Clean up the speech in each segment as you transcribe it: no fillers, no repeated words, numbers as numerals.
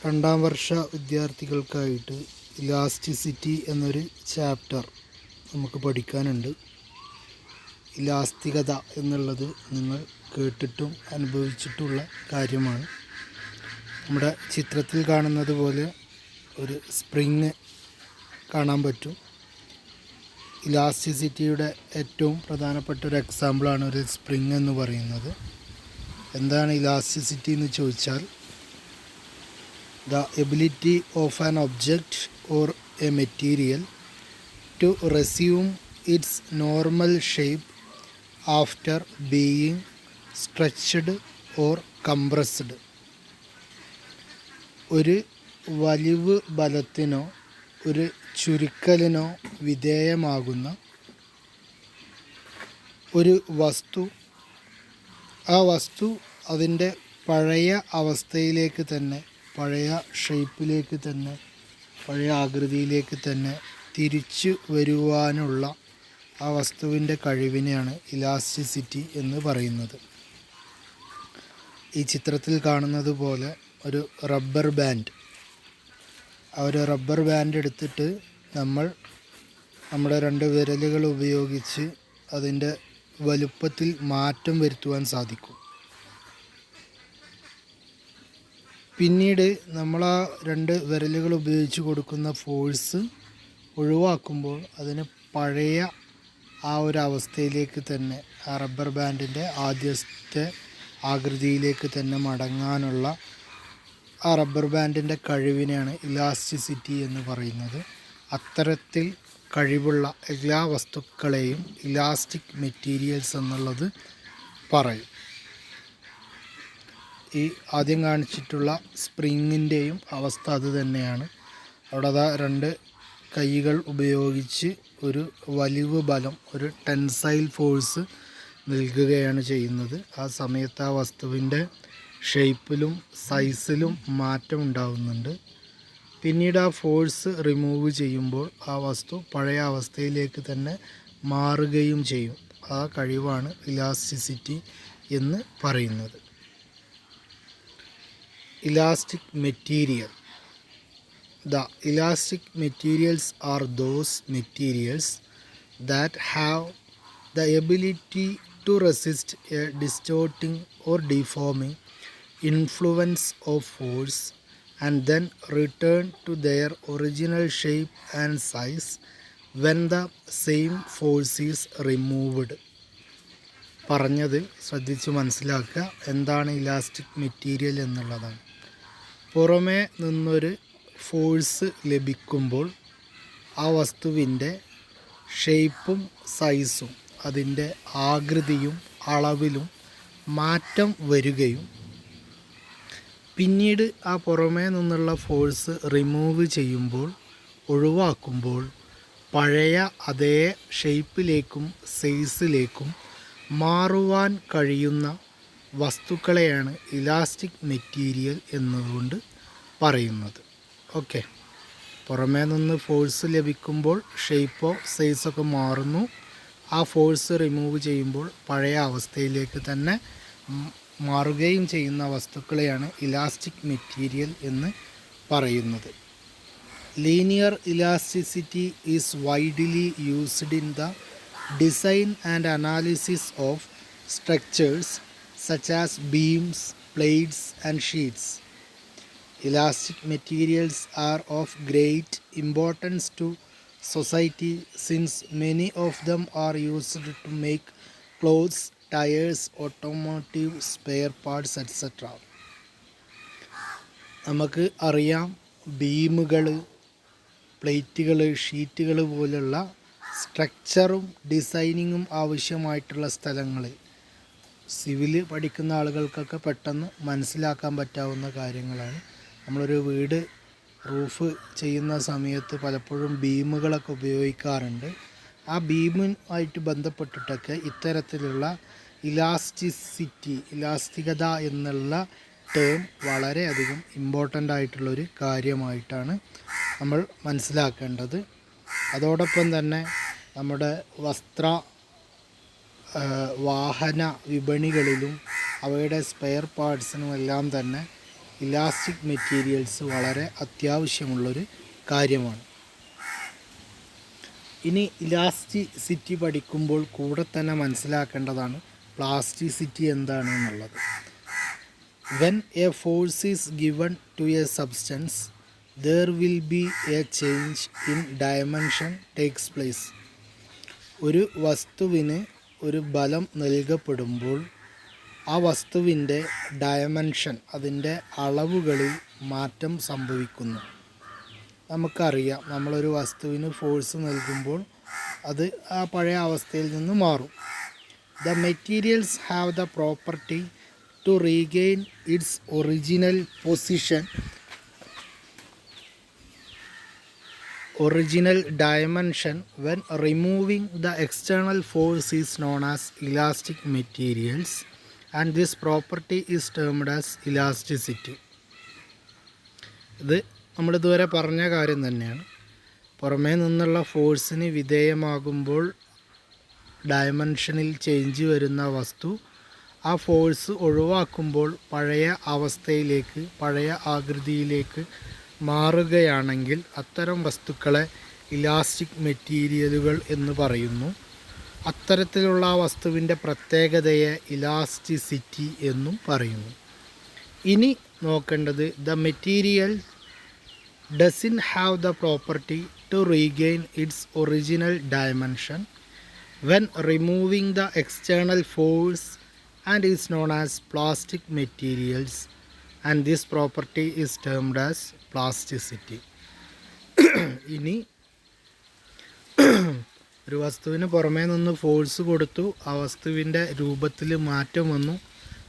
രണ്ടാം വർഷ വിദ്യാർത്ഥികൾക്കായിട്ട് ഇലാസ്റ്റിസിറ്റി എന്നൊരു ചാപ്റ്റർ നമുക്ക് പഠിക്കാനുണ്ട്. ഇലാസ്തികത എന്നുള്ളത് നിങ്ങൾ കേട്ടിട്ടും അനുഭവിച്ചിട്ടുള്ള കാര്യമാണ്. നമ്മുടെ ചിത്രത്തിൽ കാണുന്നത് പോലെ ഒരു സ്പ്രിങ് കാണാൻ പറ്റും. ഇലാസ്റ്റിസിറ്റിയുടെ ഏറ്റവും പ്രധാനപ്പെട്ട ഒരു എക്സാമ്പിളാണ് ഒരു സ്പ്രിങ് എന്ന് പറയുന്നത്. എന്താണ് ഇലാസ്റ്റിസിറ്റി എന്ന് ചോദിച്ചാൽ, the ability of an object or a material to resume its normal shape after being stretched or compressed. ഒരു വലിവ് ബലത്തിനോ ഒരു ചുരുക്കലിനോ വിധേയമാകുന്ന ഒരു വസ്തു, ആ വസ്തു അതിൻ്റെ പഴയ അവസ്ഥയിലേക്ക് തന്നെ, പഴയ ഷേപ്പിലേക്ക് തന്നെ, പഴയ ആകൃതിയിലേക്ക് തന്നെ തിരിച്ചു വരുവാനുള്ള ആ വസ്തുവിൻ്റെ കഴിവിനെയാണ് ഇലാസ്റ്റിസിറ്റി എന്ന് പറയുന്നത്. ഈ ചിത്രത്തിൽ കാണുന്നത് പോലെ ഒരു റബ്ബർ ബാൻഡ്, ആ ഒരു റബ്ബർ ബാൻഡ് എടുത്തിട്ട് നമ്മുടെ രണ്ട് വിരലുകൾ ഉപയോഗിച്ച് അതിൻ്റെ വലുപ്പത്തിൽ മാറ്റം വരുത്തുവാൻ സാധിക്കും. പിന്നീട് നമ്മൾ ആ രണ്ട് വിരലുകൾ ഉപയോഗിച്ച് കൊടുക്കുന്ന ഫോഴ്സ് ഒഴിവാക്കുമ്പോൾ അതിന് പഴയ ആ ഒരു അവസ്ഥയിലേക്ക് തന്നെ, ആ റബ്ബർ ബാൻഡിൻ്റെ ആദ്യത്തെ ആകൃതിയിലേക്ക് തന്നെ മടങ്ങാനുള്ള ആ റബ്ബർ ബാൻഡിൻ്റെ കഴിവിനെയാണ് ഇലാസ്റ്റിസിറ്റി എന്ന് പറയുന്നത്. അത്തരത്തിൽ കഴിവുള്ള എല്ലാ വസ്തുക്കളെയും ഇലാസ്റ്റിക് മെറ്റീരിയൽസ് എന്നുള്ളത് പറയും. ഈ ആദ്യം കാണിച്ചിട്ടുള്ള സ്പ്രിങ്ങിൻ്റെയും അവസ്ഥ അത് തന്നെയാണ്. അവിടെ അതാ രണ്ട് കൈകൾ ഉപയോഗിച്ച് ഒരു വലിവ് ബലം, ഒരു ടെൻസൈൽ ഫോഴ്സ് നൽകുകയാണ് ചെയ്യുന്നത്. ആ സമയത്ത് ആ വസ്തുവിൻ്റെ ഷേപ്പിലും സൈസിലും മാറ്റം ഉണ്ടാകുന്നുണ്ട്. പിന്നീട് ആ ഫോഴ്സ് റിമൂവ് ചെയ്യുമ്പോൾ ആ വസ്തു പഴയ അവസ്ഥയിലേക്ക് തന്നെ മാറുകയും ചെയ്യും. ആ കഴിവാണ് ഇലാസ്റ്റിസിറ്റി എന്ന് പറയുന്നത്. Elastic material. The elastic materials are those materials that have the ability to resist a distorting or deforming influence of force and then return to their original shape and size when the same force is removed. പറഞ്ഞത് ശ്രദ്ധിച്ച് മനസ്സിലാക്കുക. എന്താണ് elastic material എന്നുള്ളതാണ്. പുറമേ നിന്നൊരു force ലഭിക്കുമ്പോൾ ആ വസ്തുവിൻ്റെ ഷേപ്പും സൈസും അതിൻ്റെ ആകൃതിയും അളവിലും മാറ്റം വരികയും പിന്നീട് ആ പുറമേ നിന്നുള്ള ഫോഴ്സ് റിമൂവ് ചെയ്യുമ്പോൾ, ഒഴിവാക്കുമ്പോൾ പഴയ അതേ ഷേപ്പിലേക്കും സൈസിലേക്കും മാറുവാൻ കഴിയുന്ന വസ്തുക്കളെയാണ് ഇലാസ്റ്റിക് മെറ്റീരിയൽ എന്നതുകൊണ്ട് പറയുന്നത്. ഓക്കെ, പുറമേ നിന്ന് ഫോഴ്സ് ലഭിക്കുമ്പോൾ ഷേപ്പോ സൈസൊക്കെ മാറുന്നു. ആ ഫോഴ്സ് റിമൂവ് ചെയ്യുമ്പോൾ പഴയ അവസ്ഥയിലേക്ക് തന്നെ മാറുകയും ചെയ്യുന്ന വസ്തുക്കളെയാണ് ഇലാസ്റ്റിക് മെറ്റീരിയൽ എന്ന് പറയുന്നത്. Linear elasticity is widely used in the design and analysis of structures such as beams, plates and sheets. Elastic materials are of great importance to society since many of them are used to make clothes, tires, automotive spare parts etc. നമുക്ക് അറിയാം, ബീമുകൾ, പ്ലേറ്റുകൾ, ഷീറ്റുകൾ പോലുള്ള സ്ട്രക്ചറും ഡിസൈനിങ്ങും ആവശ്യമായിട്ടുള്ള സ്ഥലങ്ങളിൽ civil പഠിക്കുന്ന ആളുകൾക്കൊക്കെ പെട്ടെന്ന് മനസ്സിലാക്കാൻ പറ്റാവുന്ന കാര്യങ്ങളാണ്. നമ്മളൊരു വീട് റൂഫ് ചെയ്യുന്ന സമയത്ത് പലപ്പോഴും ബീമുകളൊക്കെ ഉപയോഗിക്കാറുണ്ട്. ആ ബീമുമായിട്ട് ബന്ധപ്പെട്ടിട്ടൊക്കെ ഇത്തരത്തിലുള്ള ഇലാസ്തികത എന്നുള്ള ടേം വളരെയധികം ഇമ്പോർട്ടൻ്റ് ആയിട്ടുള്ളൊരു കാര്യമായിട്ടാണ് നമ്മൾ മനസ്സിലാക്കേണ്ടത്. അതോടൊപ്പം തന്നെ നമ്മുടെ വാഹന വിപണികളിലും അവയുടെ സ്പെയർ പാർട്സിനുമെല്ലാം തന്നെ ഇലാസ്റ്റിക് മെറ്റീരിയൽസ് വളരെ അത്യാവശ്യമുള്ളൊരു കാര്യമാണ്. ഇനി ഇലാസ്റ്റിസിറ്റി പഠിക്കുമ്പോൾ കൂടെ തന്നെ മനസ്സിലാക്കേണ്ടതാണ് പ്ലാസ്റ്റിസിറ്റി എന്താണ് എന്നുള്ളത്. When a force is given to a substance, there will be a change in dimension takes place. ഒരു വസ്തുവിന് ഒരു ബലം നൽകപ്പെടുമ്പോൾ ആ വസ്തുവിൻ്റെ ഡയമെൻഷൻ, അതിൻ്റെ അളവുകളിൽ മാറ്റം സംഭവിക്കുന്നു. നമുക്കറിയാം, നമ്മളൊരു വസ്തുവിന് ഫോഴ്സ് നൽകുമ്പോൾ അത് ആ പഴയ അവസ്ഥയിൽ നിന്ന് മാറും. The materials have the property to regain its original dimension when removing the external force is known as elastic materials, and this property is termed as elasticity. ഇത് നമ്മളിതുവരെ പറഞ്ഞ കാര്യം തന്നെയാണ്. പുറമേ നിന്നുള്ള ഫോഴ്സിന് വിധേയമാകുമ്പോൾ ഡയമെൻഷനിൽ ചേഞ്ച് വരുന്ന വസ്തു ആ ഫോഴ്സ് ഒഴിവാക്കുമ്പോൾ പഴയ അവസ്ഥയിലേക്ക്, പഴയ ആകൃതിയിലേക്ക് മാറുകയാണെങ്കിൽ അത്തരം വസ്തുക്കളെ ഇലാസ്റ്റിക് മെറ്റീരിയലുകൾ എന്ന് പറയുന്നു. അത്തരത്തിലുള്ള ആ വസ്തുവിൻ്റെ പ്രത്യേകതയെ ഇലാസ്റ്റിസിറ്റി എന്നും പറയുന്നു. ഇനി നോക്കേണ്ടത് the material doesn't have the property to regain its original dimension when removing the external force and is known as plastic materials, and this property is termed as plasticity. ഇനി ഒരു വസ്തുവിന് പുറമേ നിന്ന് ഫോഴ്സ് കൊടുത്തു, ആ വസ്തുവിൻ്റെ രൂപത്തിൽ മാറ്റം വന്നു.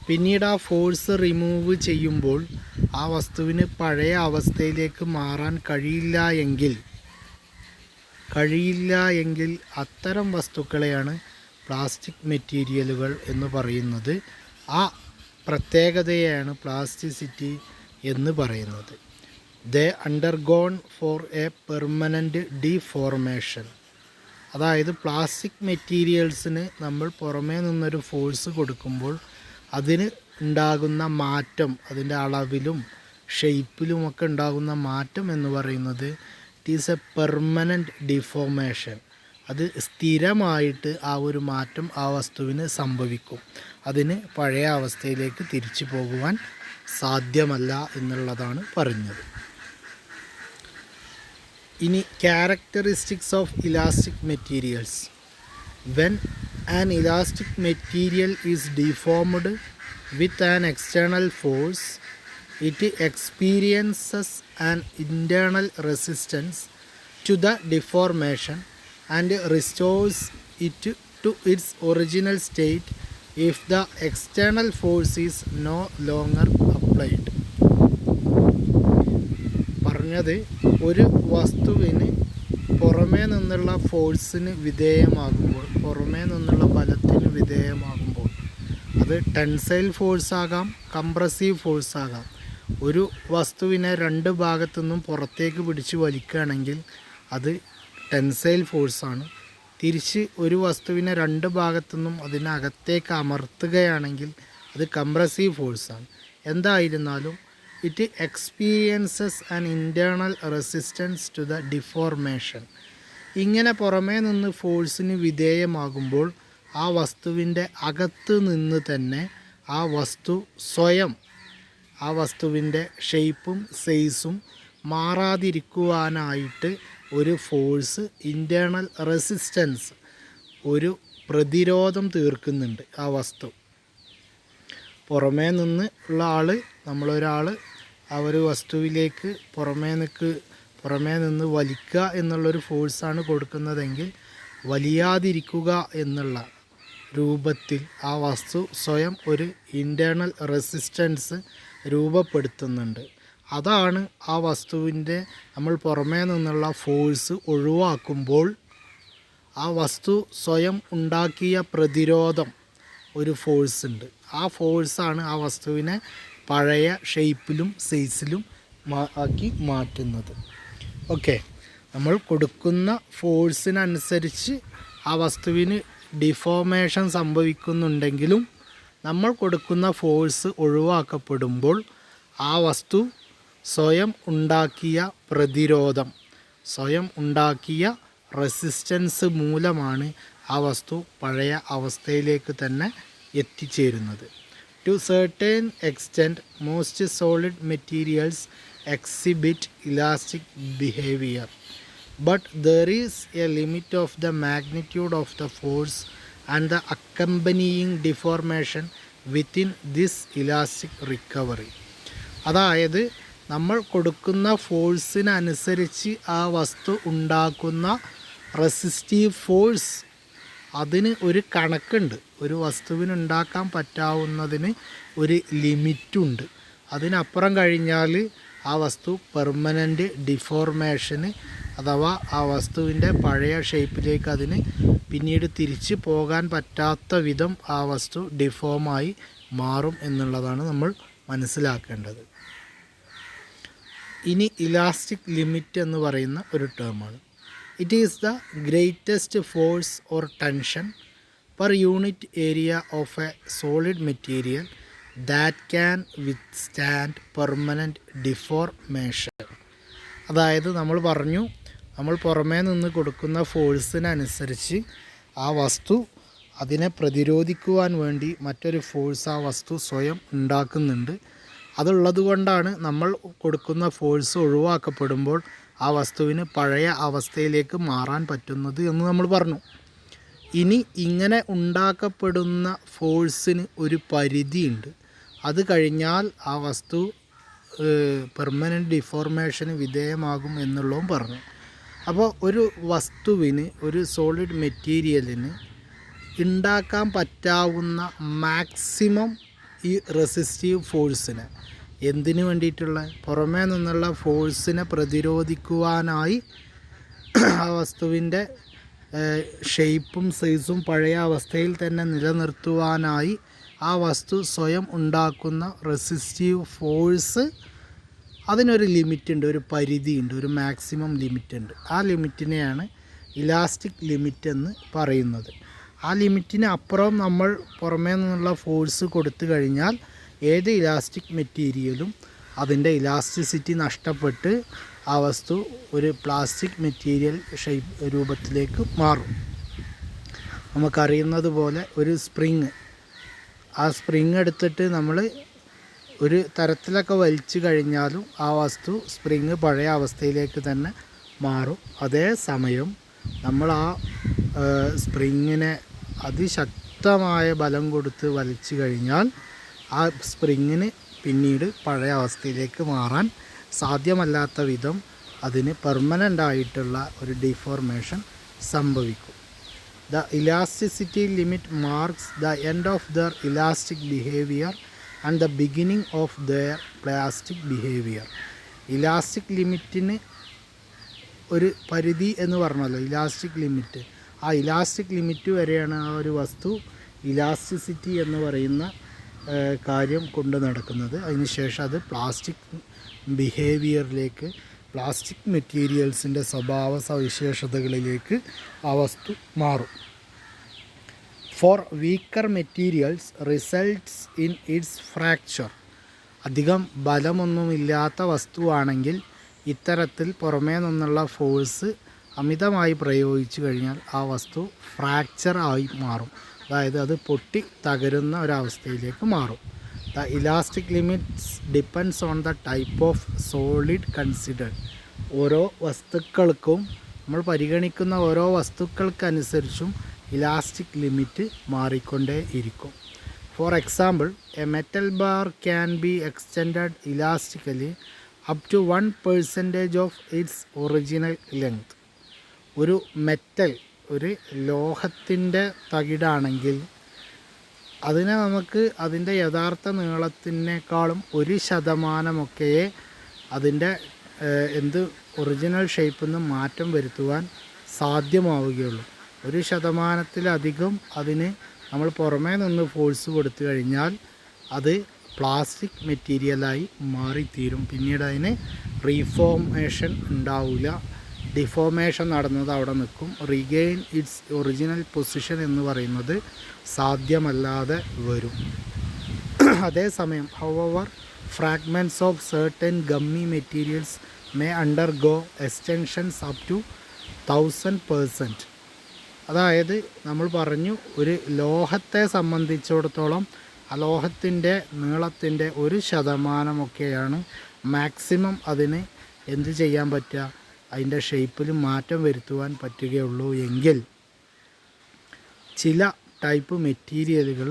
പിന്നീട് ആ ഫോഴ്സ് റിമൂവ് ചെയ്യുമ്പോൾ ആ വസ്തുവിന് പഴയ അവസ്ഥയിലേക്ക് മാറാൻ കഴിയില്ല എങ്കിൽ അത്തരം വസ്തുക്കളെയാണ് പ്ലാസ്റ്റിക് മെറ്റീരിയലുകൾ എന്ന് പറയുന്നത്. ആ പ്രത്യേകതയാണ് പ്ലാസ്റ്റിസിറ്റി എന്ന് പറയുന്നത്. They undergone for a permanent deformation. അതായത് പ്ലാസ്റ്റിക് മെറ്റീരിയൽസിന് നമ്മൾ പുറമേ നിന്നൊരു ഫോഴ്സ് കൊടുക്കുമ്പോൾ അതിന് ഉണ്ടാകുന്ന മാറ്റം, അതിൻ്റെ അളവിലും ഷെയ്പ്പിലുമൊക്കെ ഉണ്ടാകുന്ന മാറ്റം എന്ന് പറയുന്നത് it is A permanent deformation. അത് സ്ഥിരമായിട്ട് ആ ഒരു മാറ്റം ആ വസ്തുവിന് സംഭവിക്കും. അതിന് പഴയ അവസ്ഥയിലേക്ക് തിരിച്ചു പോകുവാൻ സാധ്യമല്ല എന്നുള്ളതാണ് പറഞ്ഞത്. ഇനി characteristics of elastic materials. When an elastic material is deformed with an external force, it experiences an internal resistance to the deformation and restores it to its original state if the external force is no longer applied. പറഞ്ഞത്, ഒരു വസ്തുവിന് പുറമേ നിന്നുള്ള ഫോഴ്സിന് വിധേയമാകുമ്പോൾ, പുറമേ നിന്നുള്ള ബലത്തിന് വിധേയമാകുമ്പോൾ, അത് ടെൻസൈൽ ഫോഴ്സ് ആകാം, കംപ്രസീവ് ഫോഴ്സ് ആകാം. ഒരു വസ്തുവിനെ രണ്ട് ഭാഗത്തു നിന്നും പുറത്തേക്ക് പിടിച്ച് വലിക്കുകയാണെങ്കിൽ അത് ടെൻസൈൽ ഫോഴ്സാണ്. തിരിച്ച് ഒരു വസ്തുവിനെ രണ്ട് ഭാഗത്തു നിന്നും അതിനകത്തേക്ക് അമർത്തുകയാണെങ്കിൽ അത് കംപ്രസീവ് ഫോഴ്സാണ്. എന്തായിരുന്നാലും it experiences an internal resistance to the deformation. ഇങ്ങനെ പുറമേ നിന്ന് ഫോഴ്സിന് വിധേയമാകുമ്പോൾ ആ വസ്തുവിൻ്റെ അകത്ത് നിന്ന് തന്നെ ആ വസ്തു സ്വയം, ആ വസ്തുവിൻ്റെ ഷെയ്പ്പും സൈസും മാറാതിരിക്കുവാനായിട്ട് ഒരു ഫോഴ്സ്, ഇൻറ്റേർണൽ റെസിസ്റ്റൻസ്, ഒരു പ്രതിരോധം തീർക്കുന്നുണ്ട് ആ വസ്തു. പുറമേ നിന്ന് ഉള്ള ആൾ, നമ്മളൊരാൾ ആ ഒരു വസ്തുവിലേക്ക് പുറമേ നിന്ന് വലിക്കുക എന്നുള്ളൊരു ഫോഴ്സാണ് കൊടുക്കുന്നതെങ്കിൽ വലിയാതിരിക്കുക എന്നുള്ള രൂപത്തിൽ ആ വസ്തു സ്വയം ഒരു ഇൻറ്റേർണൽ റെസിസ്റ്റൻസ് രൂപപ്പെടുത്തുന്നുണ്ട്. അതാണ് ആ വസ്തുവിൻ്റെ, നമ്മൾ പുറമേ നിന്നുള്ള ഫോഴ്സ് ഒഴിവാക്കുമ്പോൾ ആ വസ്തു സ്വയം ഉണ്ടാക്കിയ പ്രതിരോധം, ഒരു ഫോഴ്സ് ഉണ്ട്. ആ ഫോഴ്സാണ് ആ വസ്തുവിനെ പഴയ ഷേപ്പിലും സൈസിലും ആക്കി മാറ്റുന്നത്. ഓക്കെ, നമ്മൾ കൊടുക്കുന്ന ഫോഴ്സിനനുസരിച്ച് ആ വസ്തുവിന് ഡിഫോർമേഷൻ സംഭവിക്കുന്നുണ്ടെങ്കിലും നമ്മൾ കൊടുക്കുന്ന ഫോഴ്സ് ഒഴിവാക്കപ്പെടുമ്പോൾ ആ വസ്തു സ്വയം ഉണ്ടാക്കിയ പ്രതിരോധം, സ്വയം ഉണ്ടാക്കിയ റെസിസ്റ്റൻസ് മൂലമാണ് ആ വസ്തു പഴയ അവസ്ഥയിലേക്ക് തന്നെ എത്തിച്ചേരുന്നത്. To certain extent, most solid materials exhibit elastic behavior, but there is a limit of the magnitude of the force and the accompanying deformation within this elastic recovery. അതായത് നമ്മൾ കൊടുക്കുന്ന ഫോഴ്സിനനുസരിച്ച് ആ വസ്തു ഉണ്ടാക്കുന്ന റെസിസ്റ്റീവ് ഫോഴ്സ്, അതിന് ഒരു കണക്കുണ്ട്. ഒരു വസ്തുവിന് ഉണ്ടാക്കാൻ പറ്റാവുന്നതിന് ഒരു ലിമിറ്റുണ്ട്. അതിനപ്പുറം കഴിഞ്ഞാൽ ആ വസ്തു പെർമനൻ്റ് ഡിഫോർമേഷന് അഥവാ ആ വസ്തുവിൻ്റെ പഴയ ഷേപ്പിലേക്ക് അതിന് പിന്നീട് തിരിച്ച് പോകാൻ പറ്റാത്ത വിധം ആ വസ്തു ഡിഫോമായി മാറും എന്നുള്ളതാണ് നമ്മൾ മനസ്സിലാക്കേണ്ടത്. ഇനി ഇലാസ്റ്റിക് ലിമിറ്റ് എന്ന് പറയുന്ന ഒരു ടേമാണ്. It is the greatest force or tension per unit area of a solid material that can withstand permanent deformation. അതായത് നമ്മൾ പറഞ്ഞു, നമ്മൾ പുറമേ നിന്ന് കൊടുക്കുന്ന ഫോഴ്സിനനുസരിച്ച് ആ വസ്തു അതിനെ പ്രതിരോധിക്കുവാൻ വേണ്ടി മറ്റൊരു ഫോഴ്സ് ആ വസ്തു സ്വയം ഉണ്ടാക്കുന്നുണ്ട്. അതുള്ളത് കൊണ്ടാണ് നമ്മൾ കൊടുക്കുന്ന ഫോഴ്സ് ഒഴിവാക്കപ്പെടുമ്പോൾ ആ വസ്തുവിന് പഴയ അവസ്ഥയിലേക്ക് മാറാൻ പറ്റുന്നത് എന്ന് നമ്മൾ പറഞ്ഞു. ഇനി ഇങ്ങനെ ഉണ്ടാക്കപ്പെടുന്ന ഫോഴ്സിന് ഒരു പരിധിയുണ്ട്. അത് കഴിഞ്ഞാൽ ആ വസ്തു പെർമനൻറ്റ് ഡിഫോർമേഷന് വിധേയമാകും എന്നുള്ളതും പറഞ്ഞു. അപ്പോൾ ഒരു വസ്തുവിന്, ഒരു സോളിഡ് മെറ്റീരിയലിന് ഉണ്ടാക്കാൻ പറ്റാവുന്ന മാക്സിമം ഈ റെസിസ്റ്റീവ് ഫോഴ്സിനെ, എന്തിനു വേണ്ടിയിട്ടുള്ള, പുറമേ നിന്നുള്ള ഫോഴ്സിനെ പ്രതിരോധിക്കുവാനായി ആ വസ്തുവിൻ്റെ ഷേപ്പും സൈസും പഴയ അവസ്ഥയിൽ തന്നെ നിലനിർത്തുവാനായി ആ വസ്തു സ്വയം ഉണ്ടാക്കുന്ന റെസിസ്റ്റീവ് ഫോഴ്സ്, അതിനൊരു ലിമിറ്റുണ്ട്, ഒരു പരിധിയുണ്ട്, ഒരു മാക്സിമം ലിമിറ്റുണ്ട്. ആ ലിമിറ്റിനെയാണ് ഇലാസ്റ്റിക് ലിമിറ്റ് എന്ന് പറയുന്നത്. ആ ലിമിറ്റിന് അപ്പുറം നമ്മൾ പുറമേ നിന്നുള്ള ഫോഴ്സ് കൊടുത്തു കഴിഞ്ഞാൽ ഏത് ഇലാസ്റ്റിക് മെറ്റീരിയലും അതിൻ്റെ ഇലാസ്റ്റിസിറ്റി നഷ്ടപ്പെട്ട് ആ വസ്തു ഒരു പ്ലാസ്റ്റിക് മെറ്റീരിയൽ രൂപത്തിലേക്ക് മാറും. നമുക്കറിയുന്നത് പോലെ ഒരു സ്പ്രിങ്, ആ സ്പ്രിങ് എടുത്തിട്ട് നമ്മൾ ഒരു തരത്തിലൊക്കെ വലിച്ചു കഴിഞ്ഞാലും ആ വസ്തു സ്പ്രിങ് പഴയ അവസ്ഥയിലേക്ക് തന്നെ മാറും. അതേസമയം നമ്മൾ ആ സ്പ്രിങ്ങിനെ അതിശക്തമായ ബലം കൊടുത്ത് വലിച്ചു കഴിഞ്ഞാൽ ആ സ്പ്രിങ്ങിന് പിന്നീട് പഴയ അവസ്ഥയിലേക്ക് മാറാൻ സാധ്യമല്ലാത്ത വിധം അതിന് പെർമനൻ്റ് ആയിട്ടുള്ള ഒരു ഡിഫോർമേഷൻ സംഭവിക്കും. The elasticity limit marks the end of their elastic behaviour and the beginning of their plastic behaviour. Elastic ലിമിറ്റിന് ഒരു പരിധി എന്ന് പറഞ്ഞല്ലോ, ഇലാസ്റ്റിക് ലിമിറ്റ്. ആ ഇലാസ്റ്റിക് ലിമിറ്റ് വരെയാണ് ആ ഒരു വസ്തു ഇലാസ്റ്റിസിറ്റി എന്ന് പറയുന്ന കാര്യം കൊണ്ട് നടക്കുന്നത്. അതിനുശേഷം അത് പ്ലാസ്റ്റിക് ബിഹേവിയറിലേക്ക്, പ്ലാസ്റ്റിക് മെറ്റീരിയൽസിൻ്റെ സ്വഭാവ സവിശേഷതകളിലേക്ക് ആ വസ്തു മാറും. For weaker materials results in its fracture. അധികം ബലമൊന്നുമില്ലാത്ത വസ്തുവാണെങ്കിൽ ഇത്തരത്തിൽ പുറമേ നിന്നുള്ള ഫോഴ്സ് അമിതമായി പ്രയോഗിച്ചു കഴിഞ്ഞാൽ ആ വസ്തു ഫ്രാക്ചർ ആയി മാറും. അതായത് അത് പൊട്ടി തകരുന്ന ഒരവസ്ഥയിലേക്ക് മാറും. The elastic limits depends on the type of solid considered. ഓരോ വസ്തുക്കൾക്കും, നമ്മൾ പരിഗണിക്കുന്ന ഓരോ വസ്തുക്കൾക്കനുസരിച്ചും ഇലാസ്റ്റിക് ലിമിറ്റ് മാറിക്കൊണ്ടേ ഇരിക്കും. For example, a metal bar can be extended elastically up to 1% of its original length. ഒരു മെറ്റൽ, ഒരു ലോഹത്തിൻ്റെ തകിടാണെങ്കിൽ അതിനെ നമുക്ക് അതിൻ്റെ യഥാർത്ഥ നീളത്തിനേക്കാളും 1% അതിൻ്റെ ഒറിജിനൽ ഷേപ്പിൽ നിന്ന് മാറ്റം വരുത്തുവാൻ സാധ്യമാവുകയുള്ളൂ. 1%-ലധികം അതിന് നമ്മൾ പുറമേ നിന്ന് ഫോഴ്സ് കൊടുത്തു കഴിഞ്ഞാൽ അത് പ്ലാസ്റ്റിക് മെറ്റീരിയലായി മാറിത്തീരും. പിന്നീട് അതിന് റീഫോർമേഷൻ ഉണ്ടാവില്ല, ഡിഫോർമേഷൻ നടന്നത് അവിടെ നിൽക്കും. റീഗെയിൻ ഇറ്റ്സ് ഒറിജിനൽ പൊസിഷൻ എന്ന് പറയുന്നത് സാധ്യമല്ലാതെ വരും. അതേസമയം however fragments of certain gummy materials may undergo extensions up to 1000%. അതായത് നമ്മൾ പറഞ്ഞു ഒരു ലോഹത്തെ സംബന്ധിച്ചിടത്തോളം ആ ലോഹത്തിൻ്റെ നീളത്തിൻ്റെ 1% മാക്സിമം അതിന് എന്ത് ചെയ്യാൻ പറ്റുക, അതിൻ്റെ ഷേപ്പിൽ മാറ്റം വരുത്തുവാൻ പറ്റുകയുള്ളൂ എങ്കിൽ ചില ടൈപ്പ് മെറ്റീരിയലുകൾ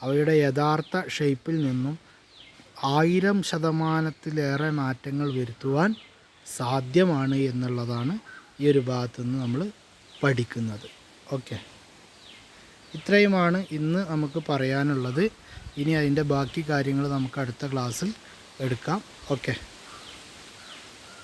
അവയുടെ യഥാർത്ഥ ഷേപ്പിൽ നിന്നും 1000% മാറ്റങ്ങൾ വരുത്തുവാൻ സാധ്യമാണ് എന്നുള്ളതാണ് ഈ ഒരു ഭാഗത്തു നിന്ന് നമ്മൾ പഠിക്കുന്നത്. ഓക്കെ, ഇത്രയുമാണ് ഇന്ന് നമുക്ക് പറയാനുള്ളത്. ഇനി അതിൻ്റെ ബാക്കി കാര്യങ്ങൾ നമുക്ക് അടുത്ത ക്ലാസ്സിൽ എടുക്കാം. ഓക്കെ.